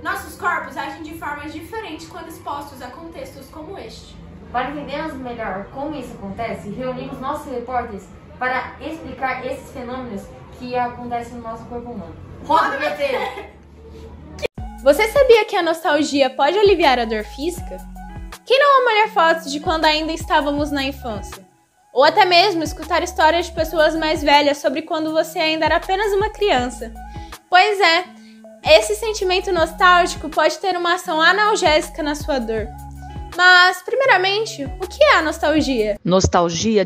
Nossos corpos agem de formas diferentes quando expostos a contextos como este. Para entendermos melhor como isso acontece, reunimos nossos repórteres para explicar esses fenômenos que acontecem no nosso corpo humano. Roda o VT! Você sabia que a nostalgia pode aliviar a dor física? Quem não ama olhar fotos de quando ainda estávamos na infância? Ou até mesmo escutar histórias de pessoas mais velhas sobre quando você ainda era apenas uma criança? Pois é, esse sentimento nostálgico pode ter uma ação analgésica na sua dor. Mas, primeiramente, o que é a nostalgia? Nostalgia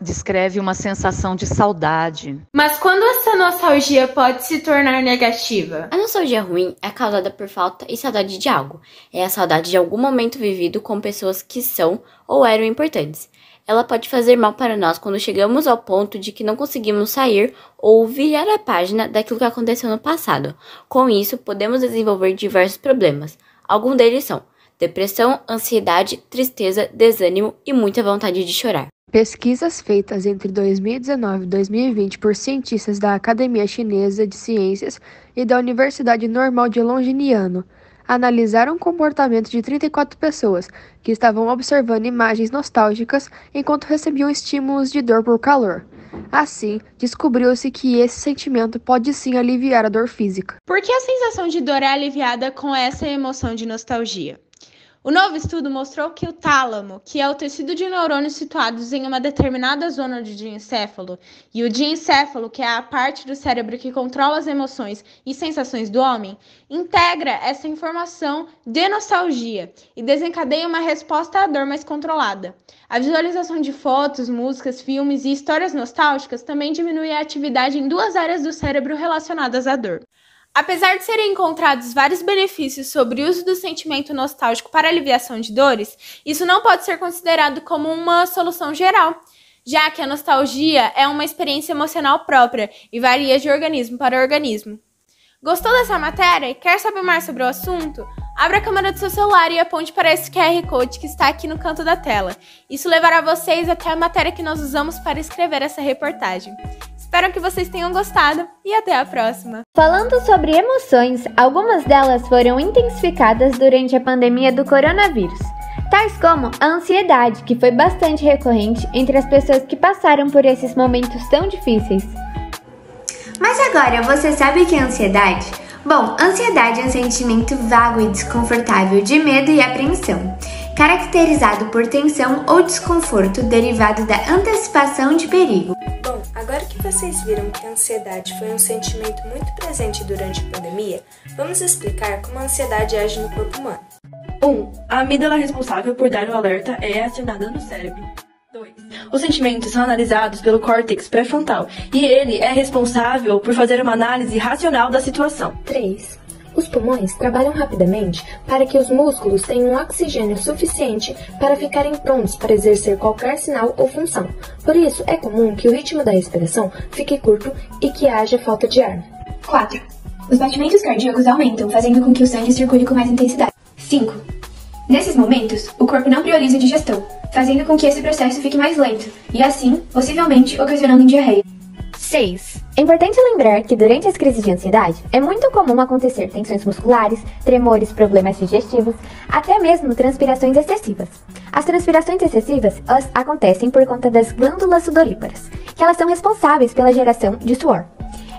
descreve uma sensação de saudade. Mas quando essa nostalgia pode se tornar negativa? A nostalgia ruim é causada por falta e saudade de algo. É a saudade de algum momento vivido com pessoas que são ou eram importantes. Ela pode fazer mal para nós quando chegamos ao ponto de que não conseguimos sair ou virar a página daquilo que aconteceu no passado. Com isso, podemos desenvolver diversos problemas. Alguns deles são depressão, ansiedade, tristeza, desânimo e muita vontade de chorar. Pesquisas feitas entre 2019 e 2020 por cientistas da Academia Chinesa de Ciências e da Universidade Normal de Longiniano analisaram o comportamento de 34 pessoas que estavam observando imagens nostálgicas enquanto recebiam estímulos de dor por calor. Assim, descobriu-se que esse sentimento pode sim aliviar a dor física. Por que a sensação de dor é aliviada com essa emoção de nostalgia? O novo estudo mostrou que o tálamo, que é o tecido de neurônios situados em uma determinada zona do diencéfalo, e o diencéfalo, que é a parte do cérebro que controla as emoções e sensações do homem, integra essa informação de nostalgia e desencadeia uma resposta à dor mais controlada. A visualização de fotos, músicas, filmes e histórias nostálgicas também diminui a atividade em duas áreas do cérebro relacionadas à dor. Apesar de serem encontrados vários benefícios sobre o uso do sentimento nostálgico para aliviação de dores, isso não pode ser considerado como uma solução geral, já que a nostalgia é uma experiência emocional própria e varia de organismo para organismo. Gostou dessa matéria e quer saber mais sobre o assunto? Abra a câmera do seu celular e aponte para esse QR Code que está aqui no canto da tela. Isso levará vocês até a matéria que nós usamos para escrever essa reportagem. Espero que vocês tenham gostado e até a próxima! Falando sobre emoções, algumas delas foram intensificadas durante a pandemia do coronavírus, tais como a ansiedade, que foi bastante recorrente entre as pessoas que passaram por esses momentos tão difíceis. Mas agora, você sabe o que é ansiedade? Bom, ansiedade é um sentimento vago e desconfortável de medo e apreensão, caracterizado por tensão ou desconforto derivado da antecipação de perigo. Bom, agora que vocês viram que a ansiedade foi um sentimento muito presente durante a pandemia, vamos explicar como a ansiedade age no corpo humano. 1. A amígdala responsável por dar o alerta é acionada no cérebro. 2. Os sentimentos são analisados pelo córtex pré-frontal e ele é responsável por fazer uma análise racional da situação. 3. Os pulmões trabalham rapidamente para que os músculos tenham oxigênio suficiente para ficarem prontos para exercer qualquer sinal ou função. Por isso, é comum que o ritmo da respiração fique curto e que haja falta de ar. 4. Os batimentos cardíacos aumentam, fazendo com que o sangue circule com mais intensidade. 5. Nesses momentos, o corpo não prioriza a digestão, fazendo com que esse processo fique mais lento e, assim, possivelmente ocasionando diarreia. 6. É importante lembrar que durante as crises de ansiedade é muito comum acontecer tensões musculares, tremores, problemas digestivos, até mesmo transpirações excessivas. As transpirações excessivas acontecem por conta das glândulas sudoríparas, que elas são responsáveis pela geração de suor.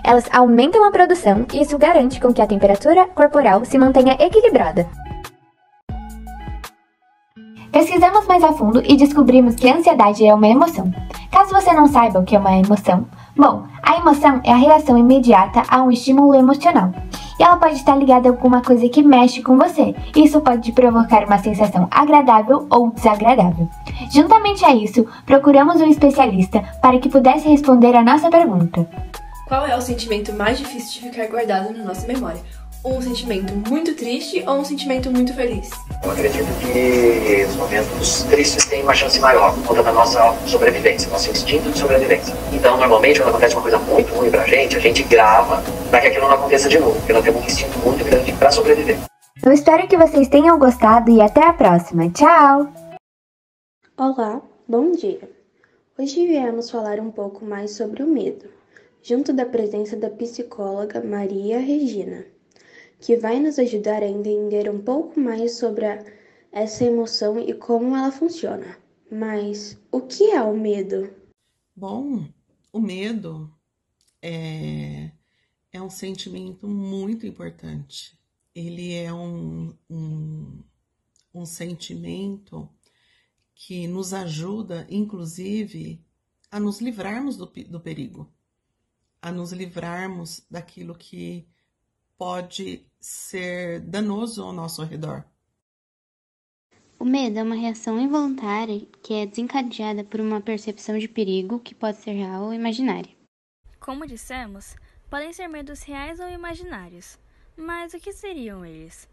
Elas aumentam a produção e isso garante com que a temperatura corporal se mantenha equilibrada. Pesquisamos mais a fundo e descobrimos que a ansiedade é uma emoção. Caso você não saiba o que é uma emoção, bom, a emoção é a reação imediata a um estímulo emocional. E ela pode estar ligada a alguma coisa que mexe com você. Isso pode provocar uma sensação agradável ou desagradável. Juntamente a isso, procuramos um especialista para que pudesse responder a nossa pergunta. Qual é o sentimento mais difícil de ficar guardado na nossa memória? Um sentimento muito triste ou um sentimento muito feliz? Eu acredito que os momentos tristes têm uma chance maior por conta da nossa sobrevivência, nosso instinto de sobrevivência. Então, normalmente, quando acontece uma coisa muito ruim pra gente, a gente grava para que aquilo não aconteça de novo, porque nós temos um instinto muito grande para sobreviver. Eu espero que vocês tenham gostado e até a próxima. Tchau! Olá, bom dia! Hoje viemos falar um pouco mais sobre o medo, junto da presença da psicóloga Maria Regina. que vai nos ajudar a entender um pouco mais sobre essa emoção e como ela funciona. Mas o que é o medo? Bom, o medo é um sentimento muito importante. Ele é um sentimento que nos ajuda, inclusive, a nos livrarmos do perigo, a nos livrarmos daquilo que pode ser danoso ao nosso redor. O medo é uma reação involuntária que é desencadeada por uma percepção de perigo que pode ser real ou imaginária. Como dissemos, podem ser medos reais ou imaginários. Mas o que seriam eles?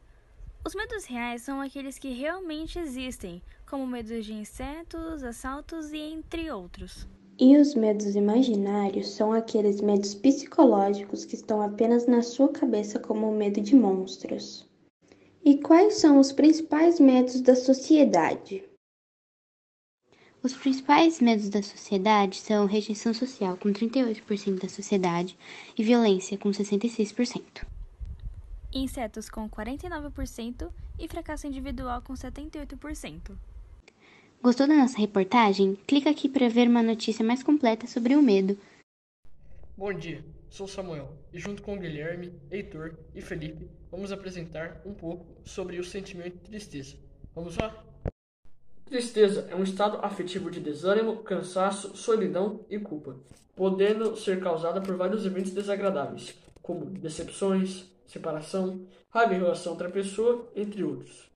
Os medos reais são aqueles que realmente existem, como medos de insetos, assaltos e entre outros. E os medos imaginários são aqueles medos psicológicos que estão apenas na sua cabeça, como o medo de monstros. E quais são os principais medos da sociedade? Os principais medos da sociedade são rejeição social, com 38% da sociedade, e violência, com 66%. Insetos, com 49%, e fracasso individual, com 78%. Gostou da nossa reportagem? Clica aqui para ver uma notícia mais completa sobre o medo. Bom dia, sou Samuel e junto com Guilherme, Heitor e Felipe vamos apresentar um pouco sobre o sentimento de tristeza. Vamos lá? Tristeza é um estado afetivo de desânimo, cansaço, solidão e culpa, podendo ser causada por vários eventos desagradáveis, como decepções, separação, raiva em relação a outra pessoa, entre outros,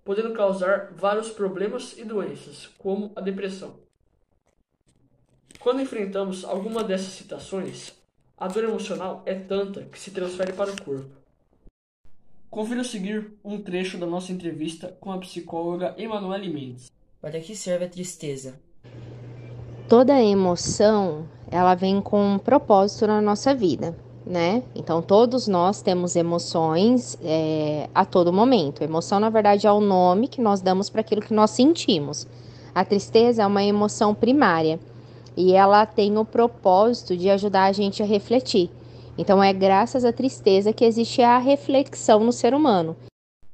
podendo causar vários problemas e doenças, como a depressão. Quando enfrentamos alguma dessas situações, a dor emocional é tanta que se transfere para o corpo. Confira a seguir um trecho da nossa entrevista com a psicóloga Emanuele Mendes. Para que serve a tristeza? Toda emoção, ela vem com um propósito na nossa vida, né? Então, todos nós temos emoções a todo momento. Emoção, na verdade, é o nome que nós damos para aquilo que nós sentimos. A tristeza é uma emoção primária e ela tem o propósito de ajudar a gente a refletir. Então, é graças à tristeza que existe a reflexão no ser humano.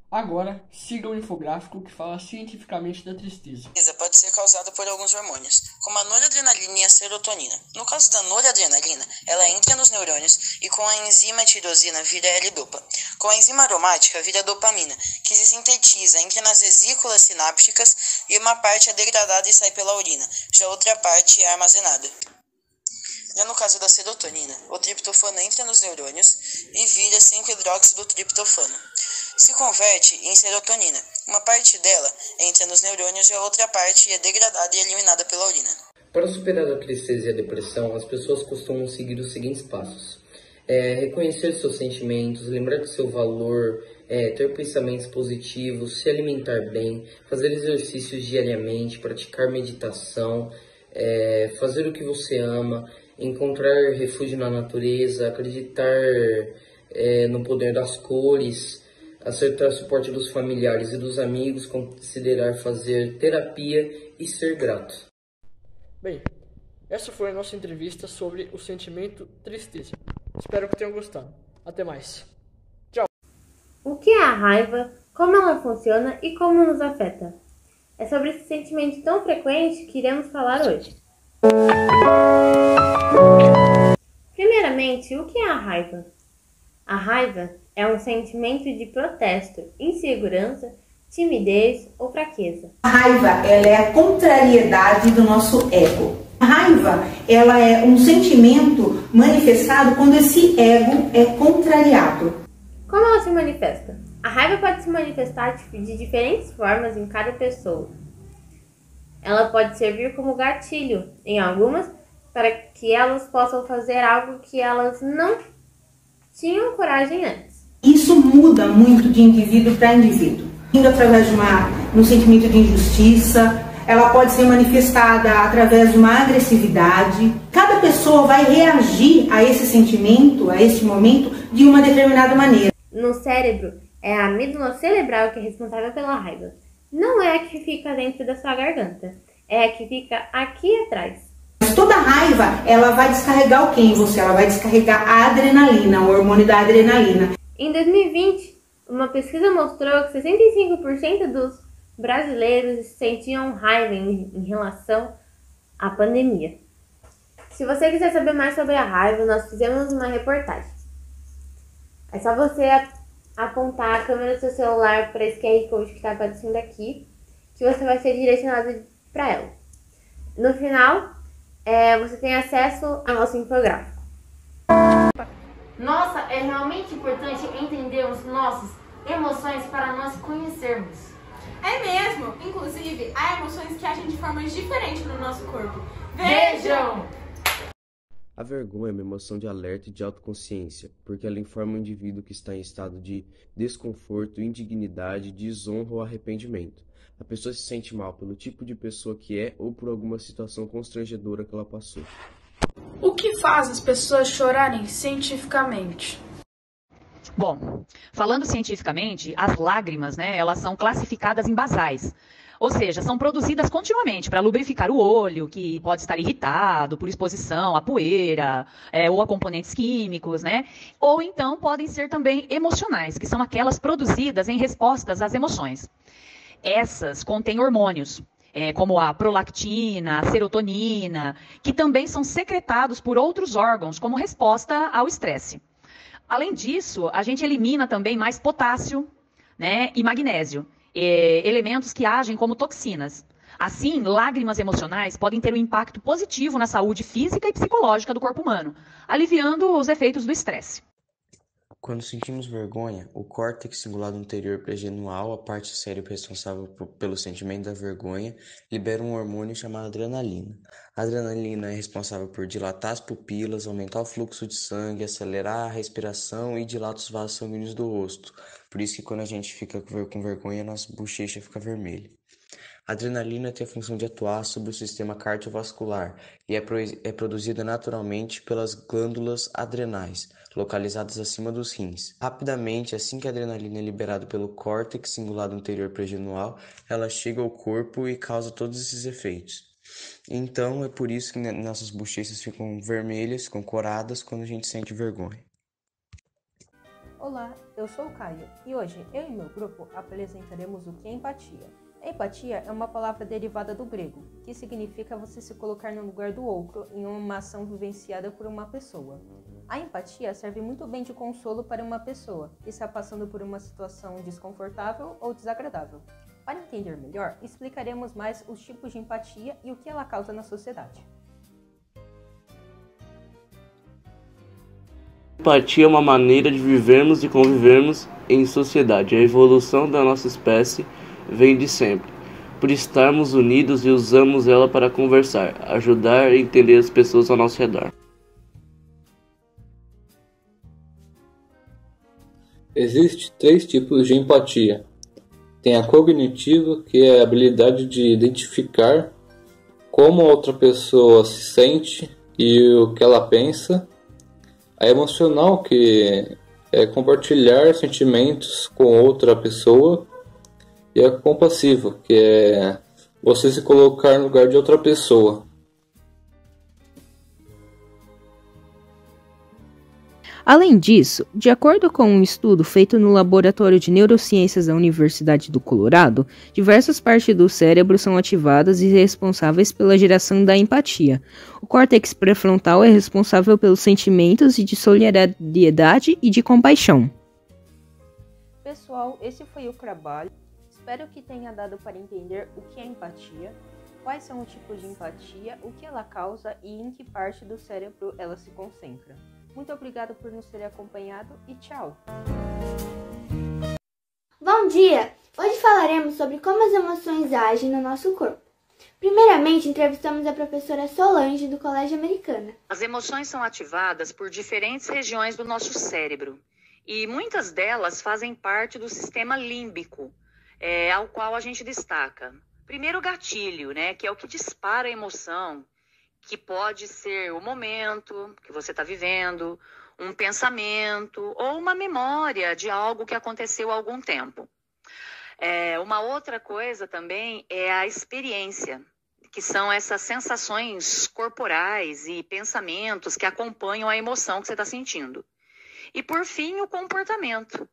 Agora, siga o infográfico que fala cientificamente da tristeza. A tristeza pode ser causada por alguns hormônios, como a noradrenalina e a serotonina. No caso da noradrenalina, ela entra nos neurônios e com a enzima tirosina vira L-dopa. Com a enzima aromática vira dopamina, que se sintetiza, entra nas vesículas sinápticas e uma parte é degradada e sai pela urina, já outra parte é armazenada. Já no caso da serotonina, o triptofano entra nos neurônios e vira 5-hidroxido-triptofano. Se converte em serotonina. Uma parte dela entra nos neurônios e a outra parte é degradada e eliminada pela urina. Para superar a tristeza e a depressão, as pessoas costumam seguir os seguintes passos. Reconhecer seus sentimentos, lembrar do seu valor, ter pensamentos positivos, se alimentar bem, fazer exercícios diariamente, praticar meditação, fazer o que você ama, encontrar refúgio na natureza, acreditar no poder das cores, acertar o suporte dos familiares e dos amigos, considerar fazer terapia e ser grato. Bem, essa foi a nossa entrevista sobre o sentimento tristeza. Espero que tenham gostado. Até mais. Tchau. O que é a raiva, como ela funciona e como nos afeta? É sobre esse sentimento tão frequente que iremos falar hoje. Primeiramente, o que é a raiva? A raiva é um sentimento de protesto, insegurança, timidez ou fraqueza. A raiva, ela é a contrariedade do nosso ego. A raiva, ela é um sentimento manifestado quando esse ego é contrariado. Como ela se manifesta? A raiva pode se manifestar de diferentes formas em cada pessoa. Ela pode servir como gatilho em algumas para que elas possam fazer algo que elas não tinham coragem antes. Isso muda muito de indivíduo para indivíduo. Indo através de um sentimento de injustiça, ela pode ser manifestada através de uma agressividade. Cada pessoa vai reagir a esse sentimento, a esse momento, de uma determinada maneira. No cérebro, é a amígdala cerebral que é responsável pela raiva. Não é a que fica dentro da sua garganta, é a que fica aqui atrás. Mas toda raiva, ela vai descarregar o que em você? Ela vai descarregar a adrenalina, o hormônio da adrenalina. Em 2020, uma pesquisa mostrou que 65% dos brasileiros sentiam raiva em relação à pandemia. Se você quiser saber mais sobre a raiva, nós fizemos uma reportagem. É só você apontar a câmera do seu celular para esse QR Code que está aparecendo aqui, que você vai ser direcionado para ela. No final, você tem acesso ao nosso infográfico. Nossa, é realmente importante entendermos nossas emoções para nós conhecermos. É mesmo! Inclusive, há emoções que agem de formas diferentes no nosso corpo. Vejam! A vergonha é uma emoção de alerta e de autoconsciência, porque ela informa o indivíduo que está em estado de desconforto, indignidade, desonra ou arrependimento. A pessoa se sente mal pelo tipo de pessoa que é ou por alguma situação constrangedora que ela passou. O que faz as pessoas chorarem cientificamente? Bom, falando cientificamente, as lágrimas, elas são classificadas em basais. Ou seja, são produzidas continuamente para lubrificar o olho, que pode estar irritado por exposição à poeira, ou a componentes químicos, Ou então podem ser também emocionais, que são aquelas produzidas em respostas às emoções. Essas contêm hormônios, como a prolactina, a serotonina, que também são secretados por outros órgãos como resposta ao estresse. Além disso, a gente elimina também mais potássio, e magnésio, elementos que agem como toxinas. Assim, lágrimas emocionais podem ter um impacto positivo na saúde física e psicológica do corpo humano, aliviando os efeitos do estresse. Quando sentimos vergonha, o córtex cingulado anterior pré-genual, a parte do cérebro responsável pelo sentimento da vergonha, libera um hormônio chamado adrenalina. A adrenalina é responsável por dilatar as pupilas, aumentar o fluxo de sangue, acelerar a respiração e dilata os vasos sanguíneos do rosto. Por isso que quando a gente fica com vergonha, nossa bochecha fica vermelha. A adrenalina tem a função de atuar sobre o sistema cardiovascular e é produzida naturalmente pelas glândulas adrenais, localizadas acima dos rins. Rapidamente, assim que a adrenalina é liberada pelo córtex cingulado anterior pré-genual, ela chega ao corpo e causa todos esses efeitos. Então, é por isso que nossas bochechas ficam vermelhas, ficam coradas quando a gente sente vergonha. Olá, eu sou o Caio e hoje eu e meu grupo apresentaremos o que é empatia. Empatia é uma palavra derivada do grego, que significa você se colocar no lugar do outro em uma ação vivenciada por uma pessoa. A empatia serve muito bem de consolo para uma pessoa que está passando por uma situação desconfortável ou desagradável. Para entender melhor, explicaremos mais os tipos de empatia e o que ela causa na sociedade. Empatia é uma maneira de vivermos e convivermos em sociedade. A evolução da nossa espécie vem de sempre, por estarmos unidos e usamos ela para conversar, ajudar e entender as pessoas ao nosso redor. Existem 3 tipos de empatia. Tem a cognitiva, que é a habilidade de identificar como a outra pessoa se sente e o que ela pensa. A emocional, que é compartilhar sentimentos com outra pessoa. E a compassiva, que é você se colocar no lugar de outra pessoa. Além disso, de acordo com um estudo feito no Laboratório de Neurociências da Universidade do Colorado, diversas partes do cérebro são ativadas e responsáveis pela geração da empatia. O córtex pré-frontal é responsável pelos sentimentos e de solidariedade e de compaixão. Pessoal, esse foi o trabalho. Espero que tenha dado para entender o que é empatia, quais são os tipos de empatia, o que ela causa e em que parte do cérebro ela se concentra. Muito obrigado por nos ter acompanhado e tchau! Bom dia! Hoje falaremos sobre como as emoções agem no nosso corpo. Primeiramente, entrevistamos a professora Solange, do Colégio Americana. As emoções são ativadas por diferentes regiões do nosso cérebro e muitas delas fazem parte do sistema límbico, ao qual a gente destaca. Primeiro o gatilho, que é o que dispara a emoção, que pode ser o momento que você está vivendo, um pensamento ou uma memória de algo que aconteceu há algum tempo. Uma outra coisa também é a experiência, que são essas sensações corporais e pensamentos que acompanham a emoção que você está sentindo. E por fim, o comportamento,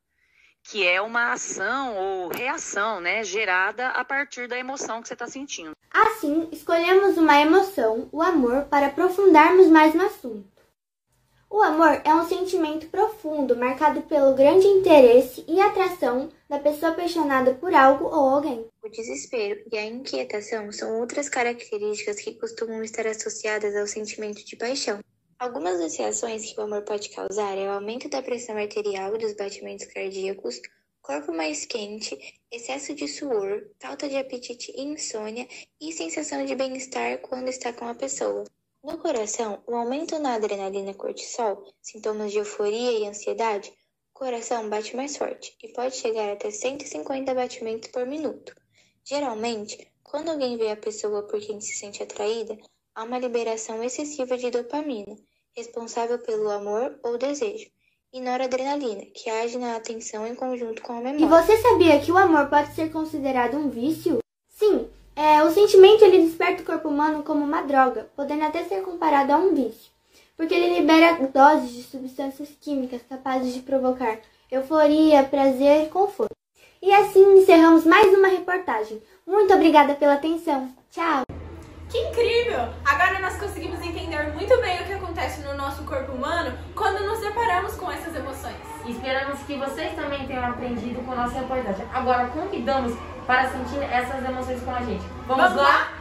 que é uma ação ou reação, né, gerada a partir da emoção que você está sentindo. Assim, escolhemos uma emoção, o amor, para aprofundarmos mais no assunto. O amor é um sentimento profundo, marcado pelo grande interesse e atração da pessoa apaixonada por algo ou alguém. O desespero e a inquietação são outras características que costumam estar associadas ao sentimento de paixão. Algumas das reações que o amor pode causar é o aumento da pressão arterial e dos batimentos cardíacos, corpo mais quente, excesso de suor, falta de apetite e insônia e sensação de bem-estar quando está com a pessoa. No coração, o aumento na adrenalina e cortisol, sintomas de euforia e ansiedade, o coração bate mais forte e pode chegar até 150 batimentos por minuto. Geralmente, quando alguém vê a pessoa por quem se sente atraída, há uma liberação excessiva de dopamina, responsável pelo amor ou desejo, e noradrenalina, que age na atenção em conjunto com a memória. E você sabia que o amor pode ser considerado um vício? Sim, o sentimento ele desperta o corpo humano como uma droga, podendo até ser comparado a um vício, porque ele libera doses de substâncias químicas capazes de provocar euforia, prazer e conforto. E assim encerramos mais uma reportagem. Muito obrigada pela atenção. Tchau! Que incrível! Agora nós conseguimos entender muito bem o que acontece no nosso corpo humano quando nos deparamos com essas emoções. Esperamos que vocês também tenham aprendido com a nossa reportagem. Agora convidamos para sentir essas emoções com a gente. Vamos lá?